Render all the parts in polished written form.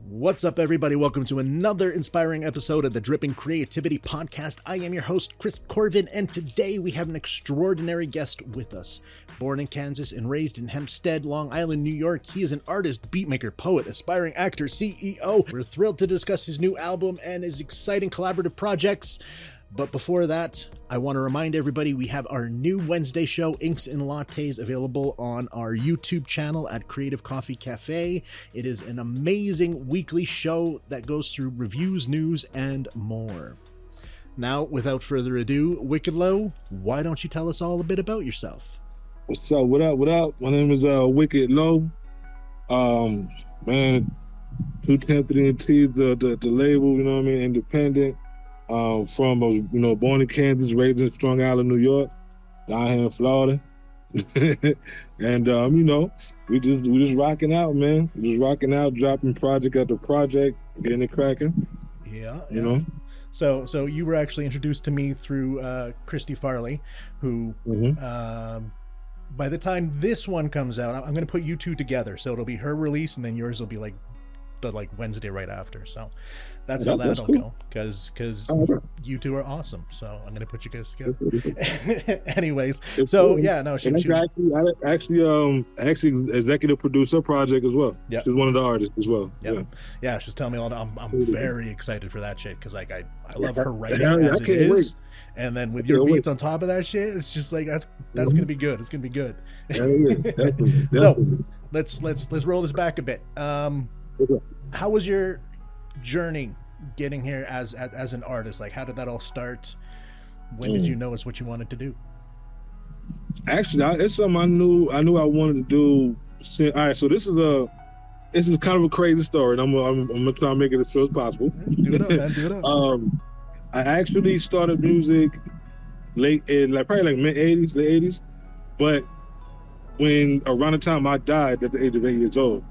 What's up, everybody? Welcome to another inspiring episode of the Dripping Creativity Podcast. I am your host, Chris Corvan, and today we have an extraordinary guest with us. Born in Kansas and raised in Hempstead, Long Island, New York, he is an artist, beatmaker, poet, aspiring actor, CEO. We're thrilled to discuss his new album and his exciting collaborative projects. But before that, I want to remind everybody we have our new Wednesday show, Inks and Lattes, available on our YouTube channel at Creative Coffee Cafe. It is an amazing weekly show that goes through reviews, news, and more. Now, without further ado, Wiccid Lo, why don't you tell us all a bit about yourself? What's up? What up? What up? My name is Wiccid Lo. Man, 210 the label, you know what I mean, independent. Born in Kansas, raised in Strong Island, New York, down here in Florida. And we just rocking out, man. Just rocking out, dropping project after project, getting it cracking. Yeah. You know? So you were actually introduced to me through Christy Farley, who by the time this one comes out, I'm going to put you two together. So it'll be her release, and then yours will be like the Wednesday right after. So that's how that'll go, because you two are awesome. So I'm gonna put you guys together. Anyways, so yeah, no, she was actually executive producer project as well. Yeah, she's one of the artists as well. Yep. Yeah, she's telling me all that. I'm very excited for that shit, because like I love her writing as it is. Wait. And then with your beats on top of that shit, it's just like that's gonna be good. It's gonna be good. Definitely. So let's roll this back a bit. How was your journey getting here as an artist? Like, how did that all start? When did you know it's what you wanted to do? Actually, it's something I knew I wanted to do. All right, so this is kind of a crazy story, and I'm gonna try to make it as short as possible. Do it up, man. Do it up. I actually started music probably mid '80s, late '80s, but when around the time I died at the age of 8 years old,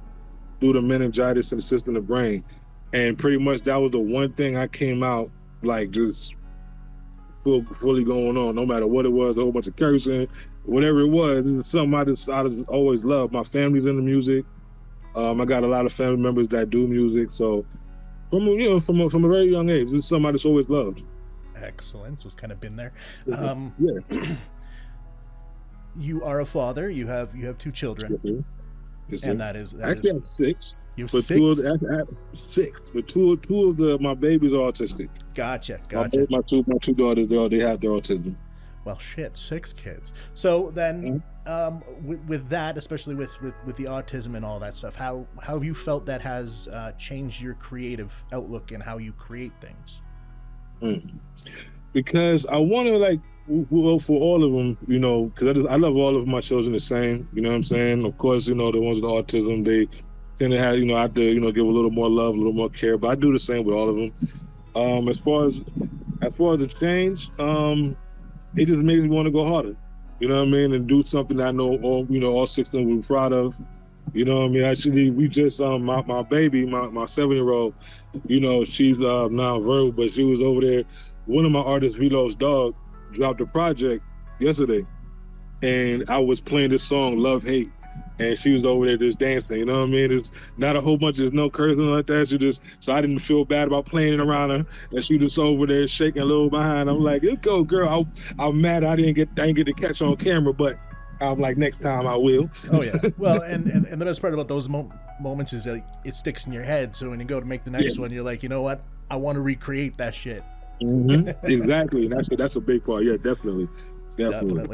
due to meningitis and the cyst in the brain. And pretty much that was the one thing I came out like just fully going on, no matter what it was, a whole bunch of cursing, whatever it was. It's something I just always loved. My family's into music. I got a lot of family members that do music. So from a very young age, it's something I just always loved. Excellent. So it's kind of been there. Yeah. You are a father. You have two children. Yes, and that is I have six. You have but six. But two of my babies are autistic. Gotcha. My two daughters, they have their autism. Well, shit, 6 kids. So then, with that, especially with the autism and all that stuff, how have you felt that has changed your creative outlook and how you create things? Because I want to for all of them, because I love all of my children the same. You know what I'm saying? Of course, the ones with autism, they tend to have, I have to, give a little more love, a little more care. But I do the same with all of them. As far as the change, it just makes me want to go harder. You know what I mean? And do something I know all 6 of them will be proud of. You know what I mean? Actually, we just my baby, my 7-year-old, she's nonverbal, but she was over there. One of my artists, Vlostdog, dropped a project yesterday, and I was playing this song, Love Hate, and she was over there just dancing, you know what I mean? It's not a whole bunch of no cursing like that. So I didn't feel bad about playing it around her, and she just over there shaking a little behind. I'm like, you go, girl. I'm mad I didn't get to catch on camera, but I'm like, next time I will. Oh yeah. Well, and the best part about those moments is that it sticks in your head. So when you go to make the next one, you're like, you know what? I want to recreate that shit. Exactly. And that's a big part. Yeah, definitely.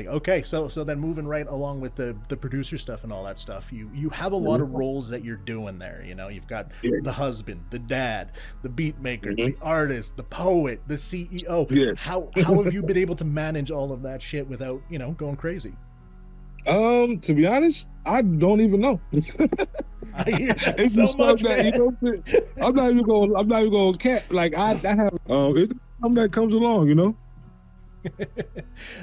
Okay, so then moving right along with the producer stuff and all that stuff, you have a lot of roles that you're doing there. You've got the husband, the dad, the beat maker, the artist, the poet, the CEO. Yes. How have you been able to manage all of that shit without going crazy? To be honest, I don't even know. I hear that so much, man. I'm not even going to cap. Like I have it's something that comes along,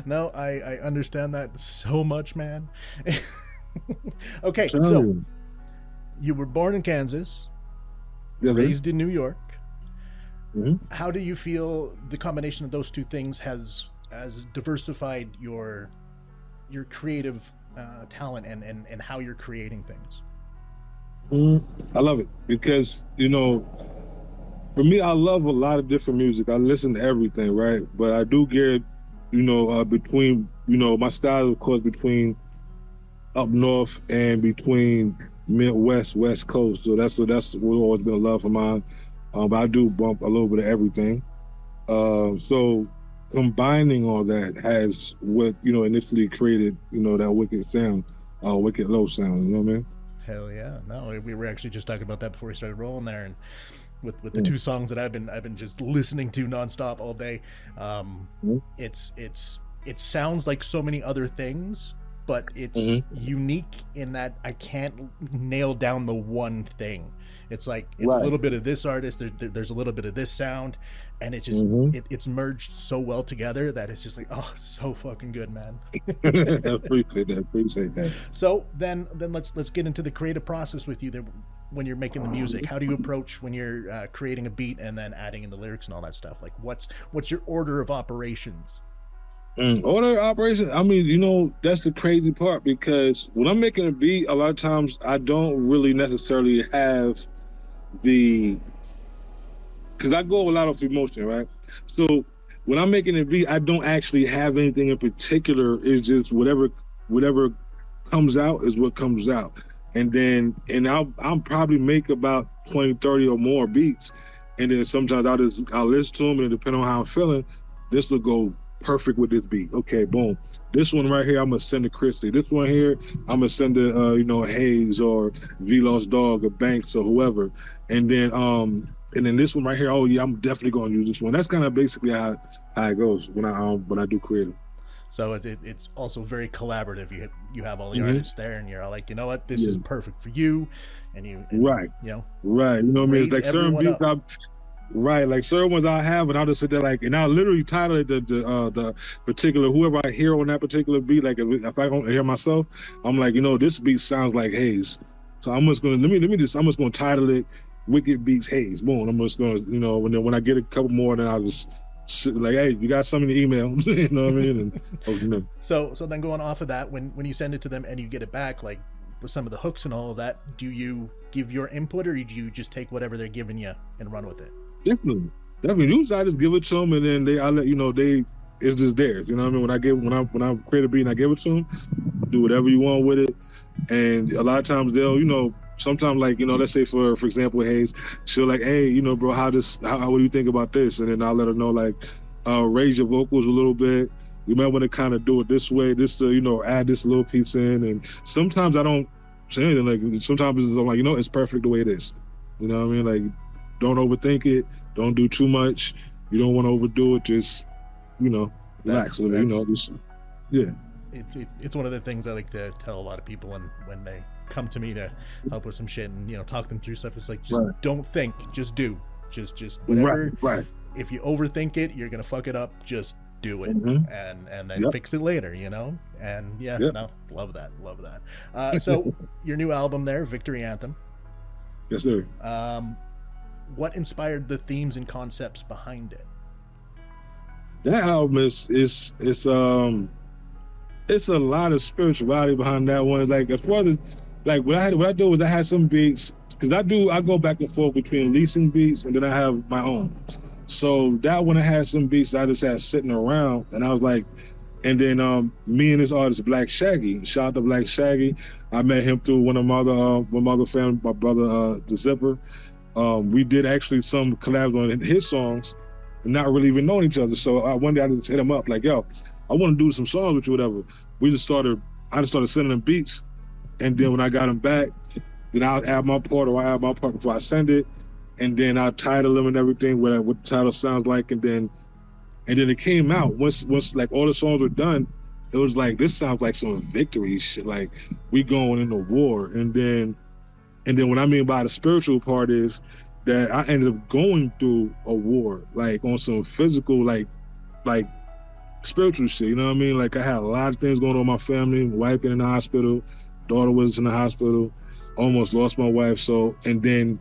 No, I understand that so much, man. Okay, so you were born in Kansas, raised in New York. How do you feel the combination of those two things has diversified your creative talent and how you're creating things? I love it because, for me, I love a lot of different music. I listen to everything, right? But I do get, between, my style, of course, between up north and between Midwest, West Coast. So that's always been a love of mine. But I do bump a little bit of everything. So combining all that has what, initially created, that wicked sound, Wiccid Lo sound, you know what I mean? Hell yeah. No, we were actually just talking about that before we started rolling there, and with the two songs that I've been just listening to nonstop all day. It sounds like so many other things, but it's unique in that I can't nail down the one thing. It's like it's a little bit of this artist, there's a little bit of this sound, and it just it's merged so well together that it's just like, oh, so fucking good, man. Appreciate that. So then let's get into the creative process with you there when you're making the music. How do you approach when you're creating a beat and then adding in the lyrics and all that stuff? Like what's your order of operations? Order of operations, I mean, that's the crazy part, because when I'm making a beat, a lot of times I don't really necessarily have because I go a lot of emotion, right? So when I'm making a beat, I don't actually have anything in particular. It's just whatever comes out is what comes out. And I'll probably make about 20, 30 or more beats. And then sometimes I'll listen to them, and depending on how I'm feeling, this will go perfect with this beat. Okay, boom. This one right here, I'm gonna send to Christy. This one here, I'm gonna send to Hayes or Vlostdog or Banks or whoever. And then this one right here, oh yeah, I'm definitely gonna use this one. That's kind of basically how it goes when I do creative. So it's also very collaborative. You have all the artists there, and you're all like, you know what, this is perfect for you, and right. You know what I mean? It's like certain beats like certain ones I have, and I'll just sit there and I'll literally title it the particular whoever I hear on that particular beat. Like if I don't hear myself, I'm like, this beat sounds like Hayes, so I'm just gonna I'm just gonna title it Wicked Beats Hayes. Boom. I'm just gonna and then when I get a couple more, then I'll just like, hey, you got something to email, you know what I mean? And So then going off of that, when you send it to them and you get it back, like with some of the hooks and all of that, do you give your input, or do you just take whatever they're giving you and run with it? Definitely. Usually I just give it to them, and then I let it's just theirs. You know what I mean? When I create a beat and I give it to them, do whatever you want with it. And a lot of times they'll, sometimes let's say for example, Hayes, she'll like, hey, bro, what do you think about this? And then I'll let her know, like, raise your vocals a little bit. You might want to kind of do it this way, this add this little piece in. And sometimes I don't say anything. Like sometimes I'm like, it's perfect the way it is. You know what I mean? Like, don't overthink it. Don't do too much. You don't want to overdo it. Just, relax. Yeah. It's one of the things I like to tell a lot of people when they come to me to help with some shit and talk them through stuff. It's like, just don't think, just do, just whatever. Right. If you overthink it, you're gonna fuck it up. Just do it, and then fix it later. And no, love that. So your new album there, Victory Anthem. Yes, sir. What inspired the themes and concepts behind it? That album it's a lot of spirituality behind that one. Like as far as like what I do was I had some beats, because I go back and forth between leasing beats and then I have my own. So that one I had some beats I just had sitting around, and I was like, and then me and this artist Black Shaggy, shout out to Black Shaggy. I met him through one of my other family, my brother the Zipper. We did actually some collabs on his songs, not really even knowing each other. So one day I just hit him up like, yo, I want to do some songs with you, whatever. I just started sending him beats, and then when I got him back, then I'll add my part before I send it, and then I'll title them and everything, what the title sounds like, and then it came out. Once like all the songs were done, it was like, this sounds like some victory shit, like we going into war. And then what I mean by the spiritual part is that I ended up going through a war, like on some physical, like spiritual shit, you know what I mean? Like I had a lot of things going on in my family, wife been in the hospital, daughter was in the hospital, almost lost my wife. So, and then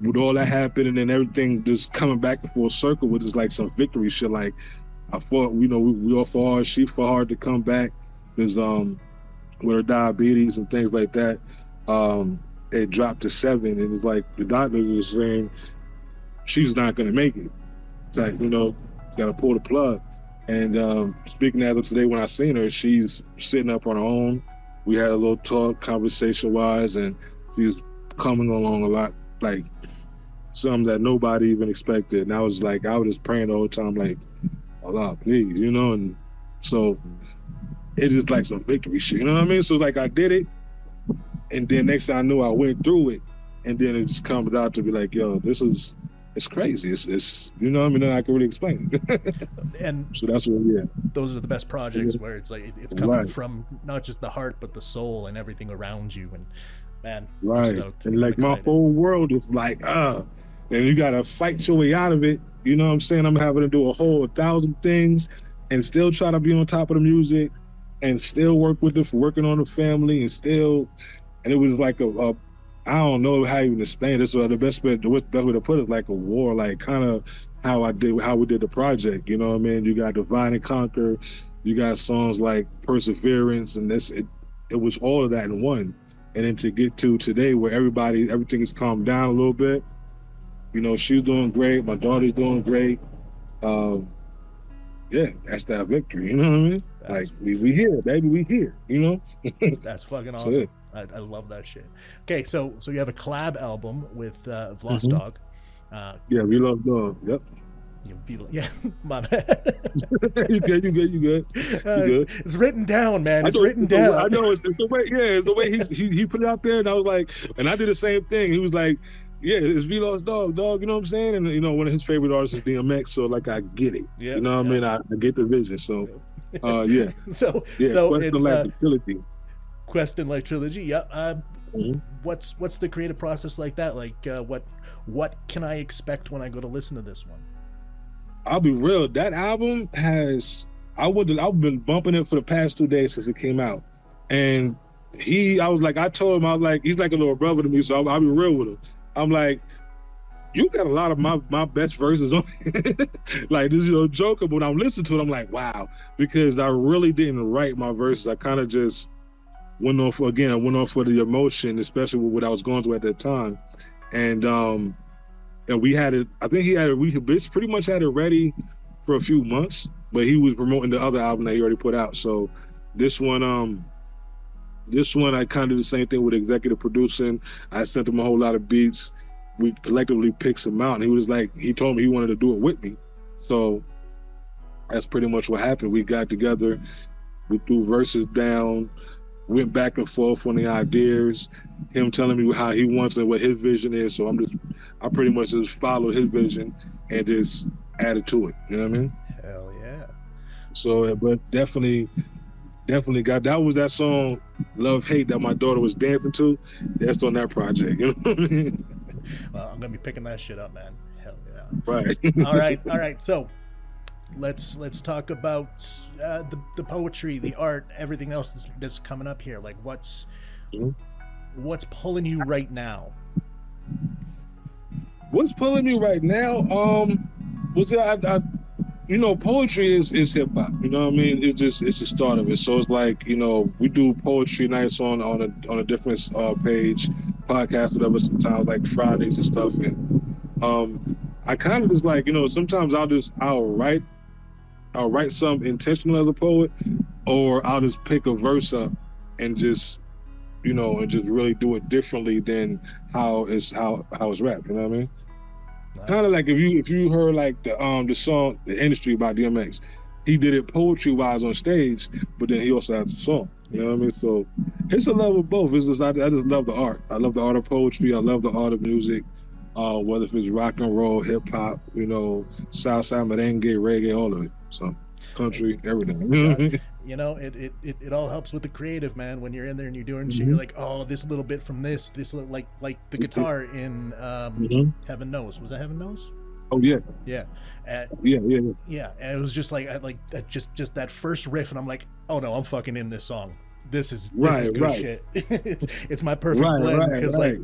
with all that happened and then everything just coming back to full circle with just like some victory shit, like I fought, we all fought hard, she fought hard to come back, because with her diabetes and things like that. And it dropped to 7, and it was like the doctors were saying she's not going to make it. It's like, you know, got to pull the plug. And speaking as of today, when I seen her, she's sitting up on her own. We had a little talk, conversation-wise, and she's coming along a lot, like something that nobody even expected. And I was just praying the whole time, like, Allah, please, you know. And so it's just like some victory shit, you know what I mean? So like I did it, and then next thing I knew, I went through it, and then it just comes out to be like, yo, it's crazy. It's you know what I mean? Then I can really explain it. And so that's what, yeah. Those are the best projects where it's like it's coming from not just the heart but the soul and everything around you. And man, right. And like my whole world is like, and you gotta fight your way out of it. You know what I'm saying? I'm having to do a whole 1,000 things and still try to be on top of the music and still working on the family and it was like a I don't know how you even explain this. So the best way to put it is like a war, like kind of how we did the project. You know what I mean? You got Divide and Conquer, you got songs like Perseverance, and it was all of that in one. And then to get to today where everything has calmed down a little bit. You know, she's doing great, my daughter's doing great. Yeah, that's that victory, you know what I mean? Like, we here, baby, we here, you know? That's fucking awesome. I love that shit. Okay, so you have a collab album with Vlostdog. Yeah, we love dog. Yep. Yeah, my bad. You good. It's written down, man. It's written down. I know. It's the way. Yeah, it's the way he put it out there, and I was like, and I did the same thing. He was like, yeah, it's Vlostdog, dog. You know what I'm saying? And you know, one of his favorite artists is DMX, so like I get it. Yeah, you know what I mean? I get the vision. So, yeah. So Quest in Life Trilogy. Quest in Life Trilogy. Yeah. What's the creative process like that? Like, what can I expect when I go to listen to this one? I'll be real. That album I've been bumping it for the past 2 days since it came out, and I told him, I was like, he's like a little brother to me, so I'll be real with him. I'm like, you got a lot of my best verses on like this, you know, joker, but when I'm listening to it, I'm like, wow, because I really didn't write my verses. I kind of just went off for the emotion, especially with what I was going through at that time. And we had it, I think we pretty much had it ready for a few months, but he was promoting the other album that he already put out. So this one I kind of did the same thing with executive producing. I sent him a whole lot of beats. We collectively picked some out, and he told me he wanted to do it with me. So that's pretty much what happened. We got together, we threw verses down, went back and forth on the ideas, him telling me how he wants it, what his vision is. So I pretty much just followed his vision and just added to it. You know what I mean? Hell yeah. So, but definitely that was that song, Love Hate, that my daughter was dancing to. That's on that project. You know what I mean? Well, I'm gonna be picking that shit up, man. Hell yeah. Right. All right. So let's talk about the poetry, the art, everything else that's coming up here. Like what's pulling you right now? What's pulling me right now? You know, poetry is hip hop. You know what I mean? It's the start of it. So it's like, you know, we do poetry nights on a different page, podcast, whatever. Sometimes like Fridays and stuff. And I kind of just like, you know, sometimes I'll write something intentional as a poet, or I'll just pick a verse up and just, you know, and just really do it differently than how it's rapped. You know what I mean? Nice. Kind of like if you heard like the song The Industry by DMX, he did it poetry wise on stage, but then he also has the song. You know what I mean? So it's a love of both. It's just I just love the art. I love the art of poetry. I love the art of music. Whether if it's rock and roll, hip hop, you know, salsa, merengue, reggae, all of it. So country, everything. You know, it all helps with the creative, man. When you're in there and you're doing shit, you're like, oh, this little bit from this like the guitar in Heaven Knows. Was that Heaven Knows? Oh yeah. Yeah. Yeah. And it was just like just that first riff, and I'm like, oh no, I'm fucking in this song. This is good shit. it's my perfect blend because like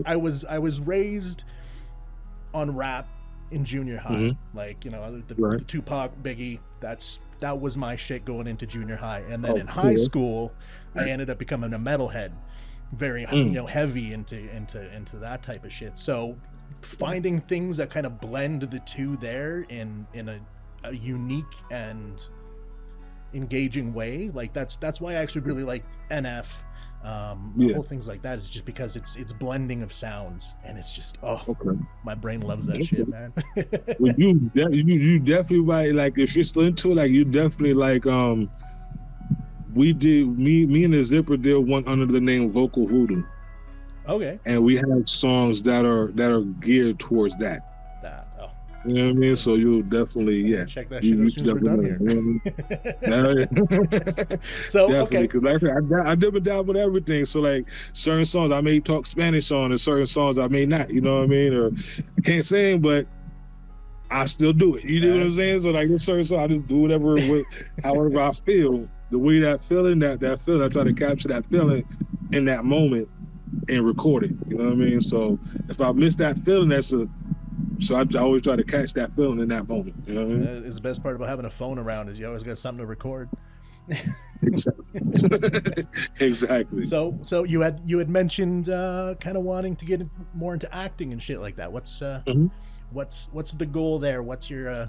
I was raised on rap in junior high. Like, you know, the Tupac, Biggie, that was my shit going into junior high. And then in high school, I ended up becoming a metalhead. very heavy into that type of shit. So finding things that kind of blend the two there in a unique and engaging way, like that's why I actually really like NF. Whole things like that is just because it's blending of sounds, and it's just my brain loves that shit, man. Well, you definitely right. Like if you're still into it, like you definitely like we did me and the Zipper did one under the name Vocal Voodoo. Okay. And we have songs that are geared towards that. You know what I mean? So you'll definitely, check that shit out as soon as we're done here. So, definitely, because like I dibble dabble with everything. So like certain songs I may talk Spanish on, and certain songs I may not. You know what I mean? Or I can't sing, but I still do it. You know what I'm saying? So like this certain song, I just do whatever, however I feel. The way that feeling, that feeling, I try to capture that feeling in that moment and record it. You know what I mean? So if I miss that feeling, so I always try to catch that feeling in that moment. You know what I mean? It's the best part about having a phone around is you always got something to record. Exactly. So you had mentioned kind of wanting to get more into acting and shit like that. What's the goal there? What's your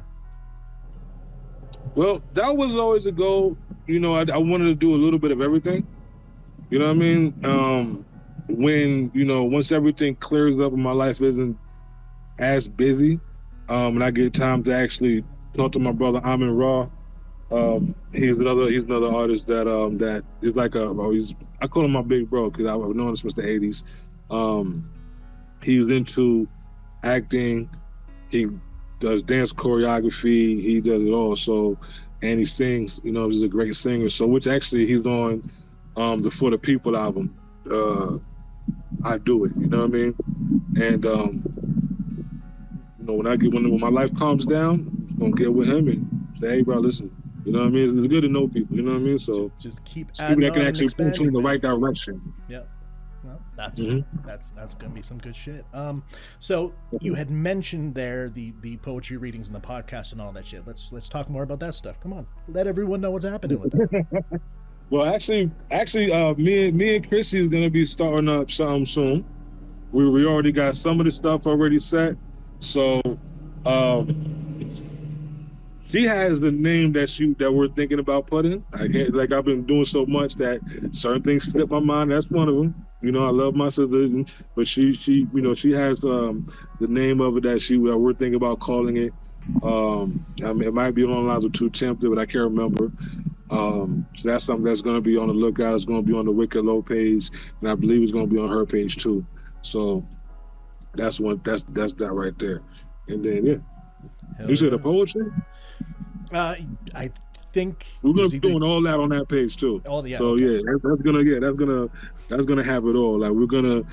Well, that was always a goal. You know, I wanted to do a little bit of everything. You know what I mean? When, once everything clears up and my life isn't as busy, and I get time to actually talk to my brother Amin Ra. He's another artist that is like I call him my big bro because I've known him since the 80s. He's into acting. He does dance choreography. He does it all. So, and he sings. He's a great singer. So, which actually he's on the For the People album. I Do It. You know what I mean? And when my life calms down, I'm gonna get with him and say, hey, bro, listen. You know what I mean? It's good to know people. You know what I mean? So just keep people that can actually point you in the right direction. Yeah. Well, that's gonna be some good shit. So you had mentioned there the poetry readings and the podcast and all that shit. Let's talk more about that stuff. Come on, let everyone know what's happening with that. Well, actually, me and Chrissy is gonna be starting up something soon. We already got some of the stuff already set. So, she has the name that we're thinking about putting. I've been doing so much that certain things slip my mind. That's one of them. I love my sister, but she has the name of it that we're thinking about calling it. It might be along the lines of Too Tempted, but I can't remember. So that's something that's going to be on the lookout. It's going to be on the Wiccid Lo page, and I believe it's going to be on her page too. So that's that right there. And then you said the poetry. I think we're gonna be doing all that on that page too. That's gonna have it all. Like we're gonna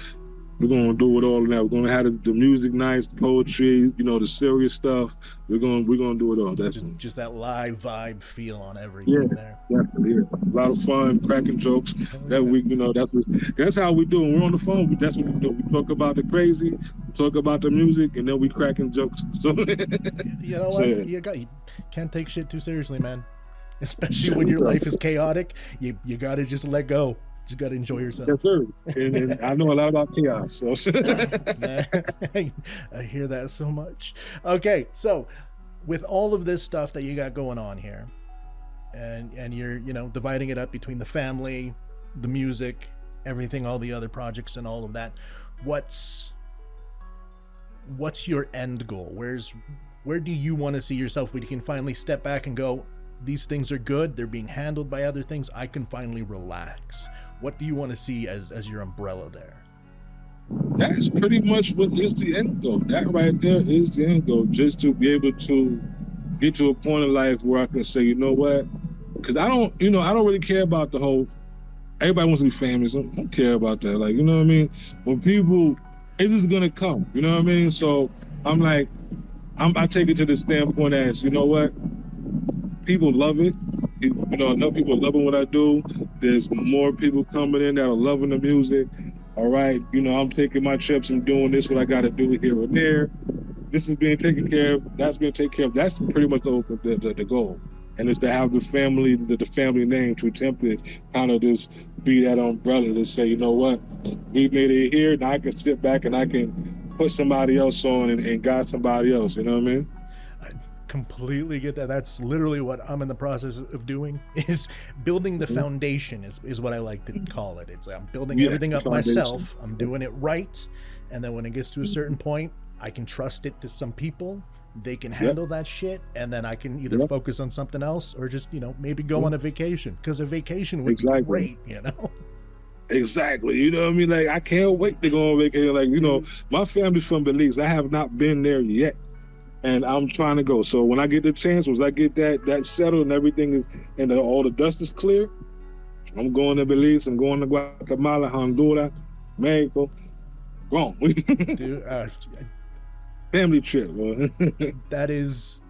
do it all now. We're gonna have the music nights, the poetry, the serious stuff. We're gonna do it all. Just that live vibe feel on everything there. Definitely. Yeah. A lot of fun, cracking jokes. That's how we do it. We're on the phone. That's what we do. We talk about the crazy, we talk about the music, and then we cracking jokes. So you know what? You can't take shit too seriously, man. Especially when your life is chaotic. You gotta just let go. Just gotta enjoy yourself. Yes, sir. And I know a lot about chaos. So. I hear that so much. Okay, so with all of this stuff that you got going on here, and you're dividing it up between the family, the music, everything, all the other projects, and all of that, what's your end goal? Where do you want to see yourself when you can finally step back and go, these things are good, they're being handled by other things, I can finally relax? What do you want to see as your umbrella there? That's pretty much what is the end goal. That right there is the end goal. Just to be able to get to a point in life where I can say, you know what? Because I don't really care about the whole, everybody wants to be famous. I don't care about that. Like, you know what I mean? When people, it's just going to come. You know what I mean? So I'm like, I take it to the standpoint as, you know what? People love it. I know people loving what I do. There's more people coming in that are loving the music. All right, I'm taking my trips and doing this, what I got to do here and there. This is being taken care of. That's being taken care of. That's pretty much the goal. And it's to have the family name to attempt to kind of just be that umbrella to say, you know what, we made it here, now I can sit back and I can put somebody else on and guide somebody else, you know what I mean? I completely get that. That's literally what I'm in the process of doing, is building the foundation is what I like to call it. It's I'm building everything up myself. I'm doing it right. And then when it gets to a certain point, I can trust it to some people. They can handle that shit. And then I can either focus on something else or just, maybe go on a vacation, because a vacation would be great, Exactly. You know what I mean? Like, I can't wait to go on vacation. Like, my family's from Belize. I have not been there yet. And I'm trying to go. So when I get the chance, once I get that settled and everything is, and all the dust is clear, I'm going to Belize. I'm going to Guatemala, Honduras, Mexico. Wrong. Dude, family trip, man. That is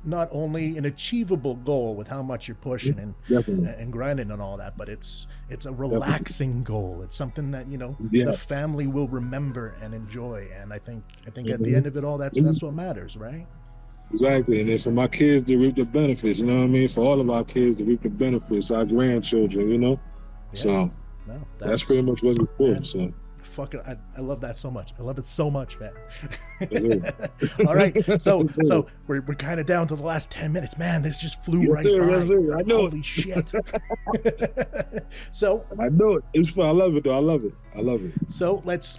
not only an achievable goal with how much you're pushing and grinding and all that, but it's a relaxing goal. It's something that the family will remember and enjoy. And I think at the end of it all, that's what matters, right? Exactly. And then for my kids to reap the benefits, you know what I mean? For all of our kids to reap the benefits, our grandchildren, So that's pretty much what it's for. So fucking, I love that so much. I love it so much, man. All right, so we're kind of down to the last 10 minutes, man. This just flew by. I know. Holy shit. So I know it. It's fun. I love it, though. I love it. So let's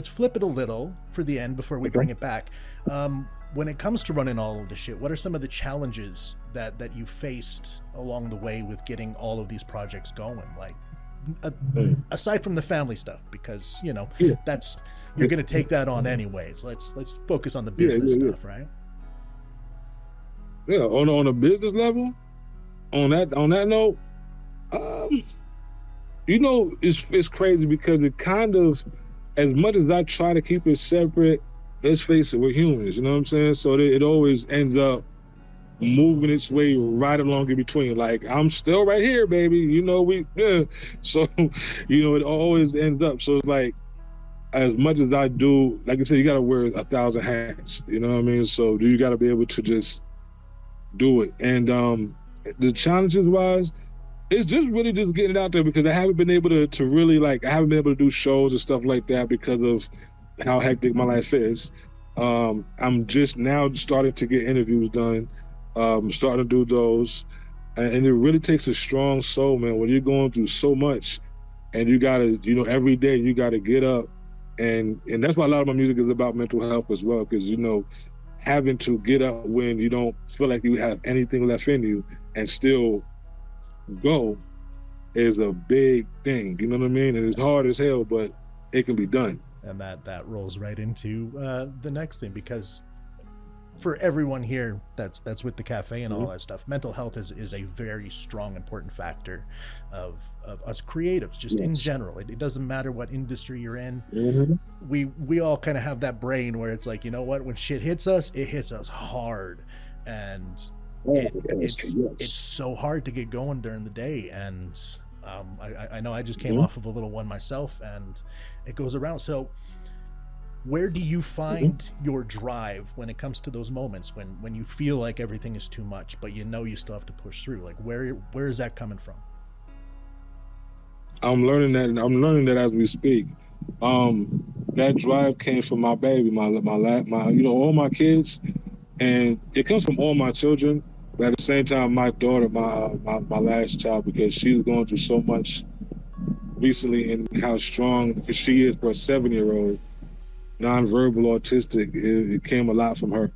flip it a little for the end before we bring it back. When it comes to running all of this shit, what are some of the challenges that you faced along the way with getting all of these projects going? Like, aside from the family stuff, because that's, you're going to take that on anyways. Let's focus on the business stuff, right? Yeah, on a business level, on that note, it's crazy because it kind of, as much as I try to keep it separate, let's face it, we're humans, you know what I'm saying? So it always ends up moving its way right along in between. Like, I'm still right here, baby. So, it always ends up. So it's like, as much as I do, like I said, you got to wear 1,000 hats, you know what I mean? So you got to be able to just do it. And the challenges wise, it's just really just getting it out there, because I haven't been able to really, like, I haven't been able to do shows and stuff like that because of how hectic my life is. I'm just now starting to get interviews done. Starting to do those, and it really takes a strong soul, man, when you're going through so much, and you gotta, every day you gotta get up, and that's why a lot of my music is about mental health as well, because having to get up when you don't feel like you have anything left in you and still go is a big thing, you know what I mean? And it's hard as hell, but it can be done. And that rolls right into the next thing, because for everyone here that's with the cafe and all that stuff, mental health is a very strong, important factor of us creatives, just in general. It doesn't matter what industry you're in. We all kind of have that brain where it's like, when shit hits us, it hits us hard, and it's so hard to get going during the day. And I know I just came off of a little one myself, and it goes around. So where do you find your drive when it comes to those moments when you feel like everything is too much, but you still have to push through? Like, where is that coming from? I'm learning that as we speak. That drive came from my baby, my all my kids, and it comes from all my children. But at the same time, my daughter, my last child, because she's going through so much recently, and how strong she is for a 7-year-old. Non-verbal autistic, it came a lot from her,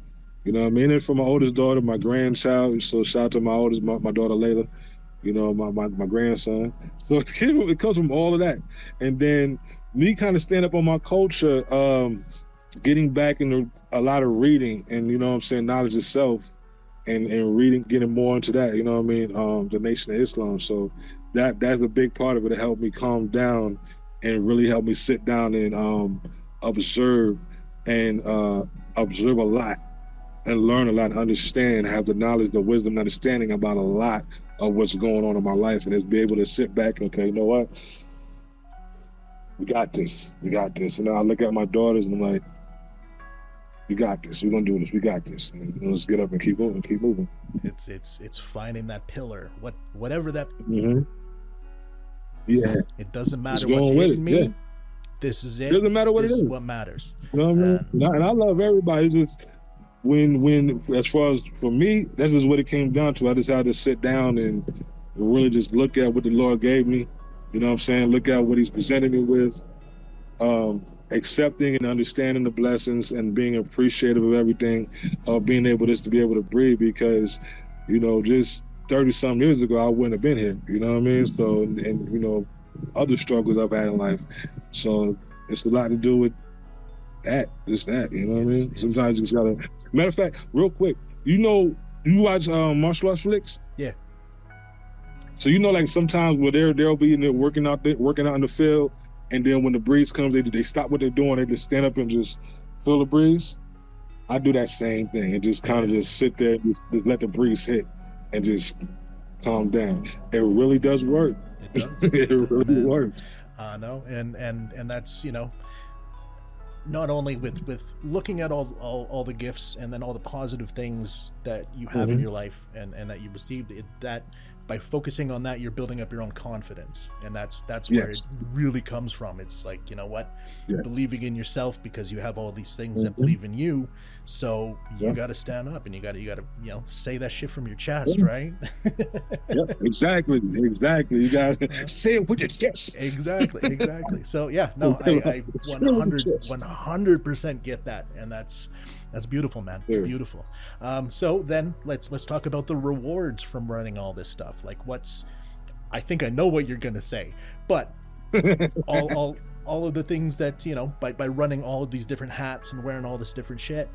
you know what I mean? And for my oldest daughter, my grandchild, so shout out to my oldest, my daughter Layla, my grandson. So it comes from all of that. And then me kind of stand up on my culture, getting back into a lot of reading and, knowledge itself, and reading, getting more into that, the Nation of Islam. So that's a big part of it. It helped me calm down and really helped me sit down and observe a lot and learn a lot, and understand, have the knowledge, the wisdom, and understanding about a lot of what's going on in my life, and just be able to sit back and, okay, you know what? We got this. And I look at my daughters and I'm like, We got this. We're gonna do this. We got this. And let's get up and keep moving. Keep moving. It's finding that pillar. Whatever that. Mm-hmm. Yeah. It doesn't matter what's hitting me. Yeah. This is it. Doesn't matter what this it is. What matters. You know what I mean? And I love everybody. It's just when as far as for me, this is what it came down to. I just had to sit down and really just look at what the Lord gave me. You know what I'm saying? Look at what He's presented me with. Accepting and understanding the blessings and being appreciative of everything, being able just to be able to breathe, because, you know, just 30-some years ago, I wouldn't have been here. You know what I mean? So, and you know, other struggles I've had in life. So it's a lot to do with that, just that, you know what I mean? Sometimes you just gotta, matter of fact, real quick, you know, you watch martial arts flicks? Yeah. So you know, like sometimes where they'll be in there working out in the field, and then when the breeze comes, they stop what they're doing, they just stand up and just feel the breeze. I do that same thing and just kind of just sit there and just let the breeze hit and just calm down. It really does work. It does. It really works. No, and that's, you know, not only with looking at all the gifts and then all the positive things that you have in your life and that you received, that by focusing on that, you're building up your own confidence, and that's where it really comes from. It's like, you know what, believing in yourself, because you have all these things that believe in you, so you got to stand up and you got to you know, say that shit from your chest, right? Exactly. You got to say it with your chest. Exactly. So yeah, no, I 100% get that, and that's beautiful, man. It's beautiful. So then let's talk about the rewards from running all this stuff. Like, I think I know what you're gonna say, but all of the things that, you know, by running all of these different hats and wearing all this different shit,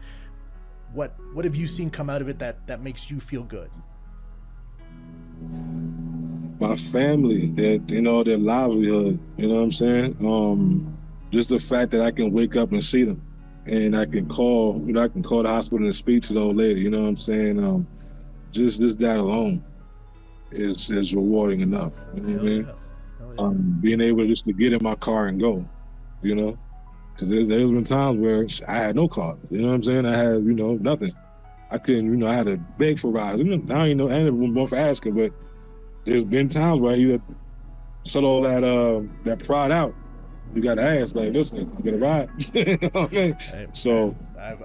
what have you seen come out of it that makes you feel good? My family, their livelihood, you know what I'm saying? Just the fact that I can wake up and see them, and I can call the hospital and speak to the old lady, you know what I'm saying? Just that alone is rewarding enough. You know what I mean? Being able just to get in my car and go, you know? Because there's been times where I had no car, you know what I'm saying? I had, you know, nothing. I couldn't, I had to beg for rides. Now, I ain't even more for asking, but there's been times where you cut all that pride out. You got to ask, like, listen, you get a ride. You know what I mean? So I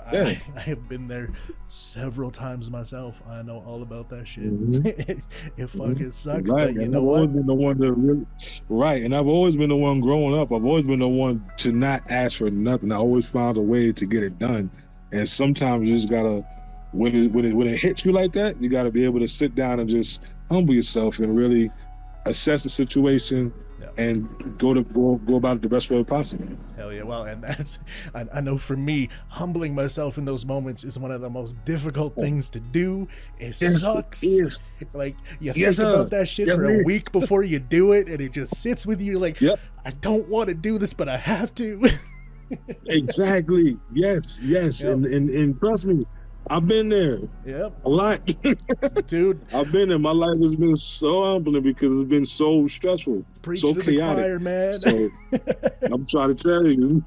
have been there several times myself. I know all about that shit. It fucking sucks, but you know what? I've always been the one to really, and I've always been the one growing up. I've always been the one to not ask for nothing. I always found a way to get it done. And sometimes you just gotta, when it hits you like that, you gotta be able to sit down and just humble yourself and really assess the situation. And go about it the best way possible. Hell yeah. Well, and that's, I know for me, humbling myself in those moments is one of the most difficult things to do. It sucks. Like, you think about that shit for a week before you do it, and it just sits with you like, I don't want to do this, but I have to. Exactly. Yes. And trust me, I've been there. A lot. Dude. I've been there. My life has been so humbling because it's been so stressful. Preach so to chaotic. The choir, man. So I'm trying to tell you.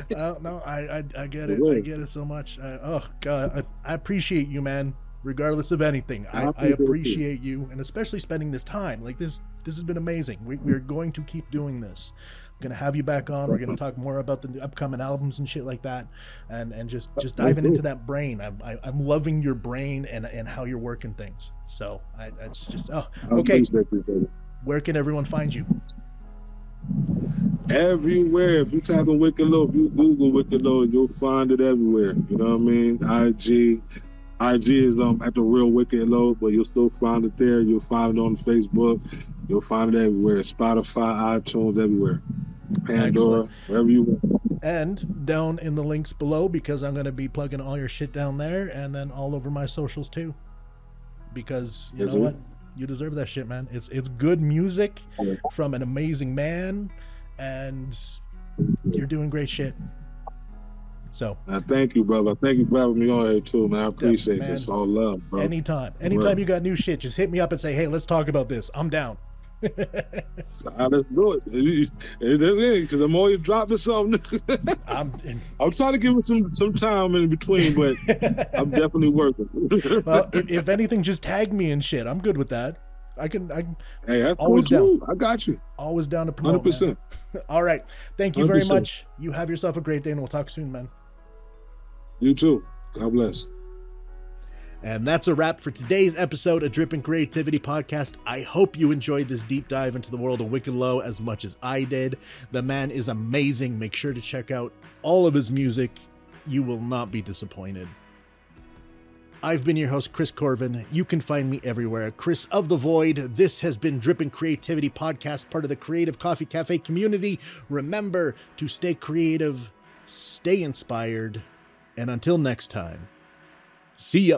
No, I get it. I get it so much. Oh God, I appreciate you, man. Regardless of anything, I appreciate you, and especially spending this time. Like, this has been amazing. We're going to keep doing this. Gonna have you back on. We're gonna talk more about the upcoming albums and shit like that, and just diving into that brain. I'm loving your brain and how you're working things. So it's just okay. Where can everyone find you? Everywhere. If you type in Wiccid Lo, if you Google Wiccid Lo, you'll find it everywhere. You know what I mean? IG is at the real Wiccid Lo, but you'll still find it there. You'll find it on Facebook. You'll find it everywhere. Spotify, iTunes, everywhere. Pandora, wherever you want. And down in the links below, because I'm going to be plugging all your shit down there, and then all over my socials too. Because you know what? You deserve that shit, man. It's good music from an amazing man, and you're doing great shit. So thank you, brother. Thank you for having me on here too, man. I appreciate this. All love, bro. Anytime you got new shit, just hit me up and say, hey, let's talk about this. I'm down. So, let's do it. Because I'm always dropping something. I'm trying to give it some time in between, but I'm definitely working. Well, if anything, just tag me and shit. I'm good with that. I can Hey, that's always cool down. too. I got you. Always down to promote. 100%. All right. Thank you very 100%. much. You have yourself a great day, and we'll talk soon, man. You too. God bless. And that's a wrap for today's episode of Dripping Creativity Podcast. I hope you enjoyed this deep dive into the world of Wiccid Lo as much as I did. The man is amazing. Make sure to check out all of his music. You will not be disappointed. I've been your host, Chris Corvan. You can find me everywhere at Chris of the Void. This has been Dripping Creativity Podcast, part of the Creative Coffee Cafe community. Remember to stay creative, stay inspired, and until next time, see ya.